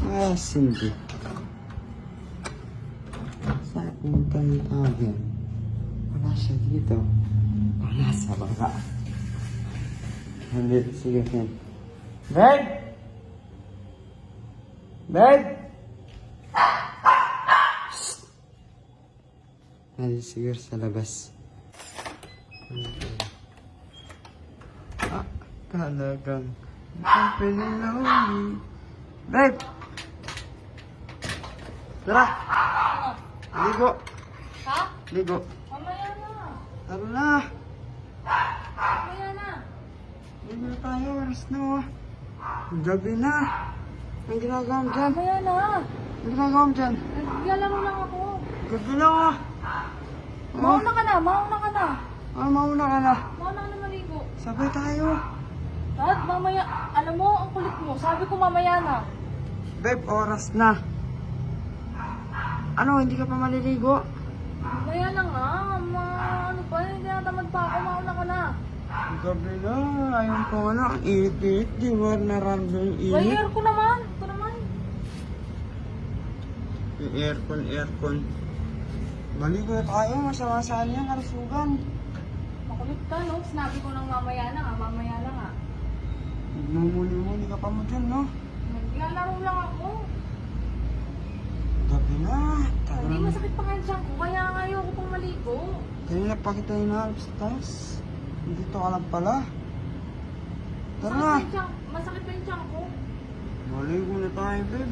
Ah, Cindy. Saan pumunta ng tao yan? Wala siya dito. Wala sa baba. Nandito sige yan. Babe! Babe! Shhh! Nandito siguro sa labas. Ah, talagang pinilawin. Babe! Tara! Ligo! Ha? Ligo! Mamaya na. Tara na! Mamaya na. Ligo na tayo, oras na oh. Gabi na! Ang ginagawa mo dyan? Mamaya na. Ang ginagawa mo dyan? Naglalaro lang ako. Gabi na oh! Mauna ka na, mauna ka na. Ah, mauna ka na. Mauna ka na maligo. Sabay tayo. Dad, mamaya, alam mo, ang kulit mo. Sabi ko mamaya na. Babe, oras na. Ano, hindi ka pa maliligo? Mamaya na nga. Ano pa, hindi na tamad pa ako. Mauna ka na. Gabi na, ayun ko na. Ang init-init, di mo naramdaman yung May init. aircon naman. Ito naman. Yung aircon. Maligo na tayo, masama saan yan, karusugan. Makulit ka, no? Sinabi ko ng mamaya na nga. Mamaya na nga. Mumuli-muli ka pa mo dyan, no? Naglalaro lang ako. Gabi na. Tagal Hindi na. masakit pa nga dyan ko. Kaya nga ayoko pang maligo. Kanina pa kita hinahalap sa taas. Dito ka lang pala. Tara na. Masakit pa yung tiyan ko. Maligo na tayo, babe.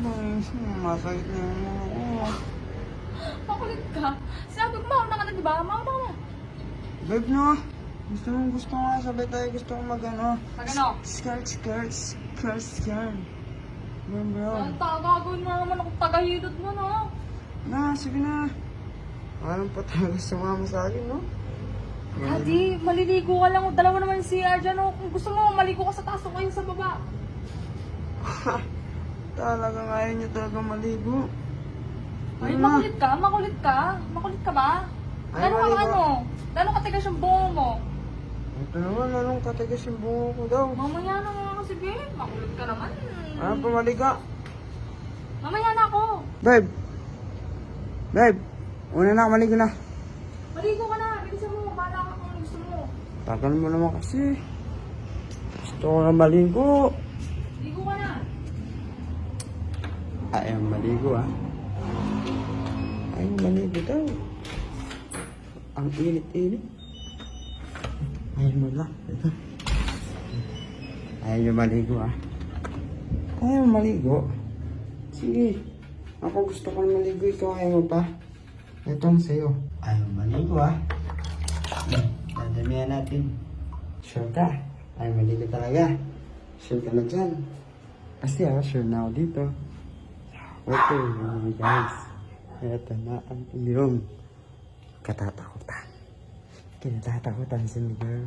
Masakit na yung mga ko. Makulit ka. Sinabi ko mauna ka na, di ba? Mauna ka na. Babe, no? Gusto nga, sabay tayo. Gusto ko mag-ano. Mag-ano? Skirt. Bro. Ang tagagawin mo naman ako tagahilot mo, no? Na, sige na. Alam pa talaga sumama sa akin, no? Daddy, maliligo ka lang. Dalawa naman yung CR dyan, no? Kung gusto mo, maligo ka sa taas o kayo sa baba. Talagang ayaw niya talaga maligo. Ay, Ano na? makulit ka? Makulit ka? Makulit ka ba? Ay, Gano'n ka maligo. ano? Gano'n katigas yung bungo mo? Ito naman, anong katigas yung bungo ko daw? Mamaya na nga kasi, babe. Makulit ka naman. Ano pumaliga? Mamaya na ako. Babe! Una na ako, maligo na. Maligo ka na. Bilisan mo. Bala ka kung gusto mo. Tagal mo naman kasi. Gusto ko na maligo. Ligo ka na. Ayaw maligo, ah. Ayaw maligo daw. Ang init-init. Ayaw mo lang. Ito. Ayaw maligo, ah. Ayaw maligo. Sige. Ako gusto ko na maligo. Ikaw ayaw mo pa. Ito ang sa'yo. Ayaw maligo, ah. Dadamihan natin. Sure ka? Ayaw maligo talaga. Sure ka na dyan. Kasi sure na ako dito. Okay, mga guys. Ito na ang iyong katatakutan. Kinatatakutan si Miguel.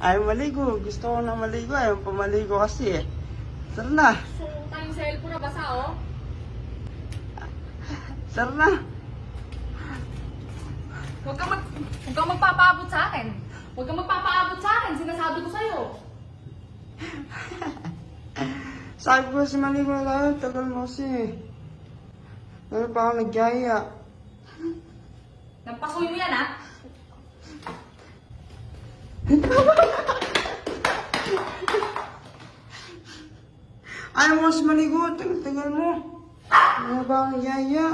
Ayaw maligo. Gusto ko na maligo. Ayaw pa maligo kasi eh. Tara na. So, tayong cellphone na basa, oh. Tara na. Huwag kang magpapaabot sa akin. Huwag kang magpapaabot sa akin. Sinasabi ko sa'yo. Sabi ko kasi maligo na tayo. Tagal mo kasi. Ano pa ako nagyaya. Nagpasoy mo yan, ha? Ayaw mo kasi maligo. Tagal mo. Ano ba ang nagyaya?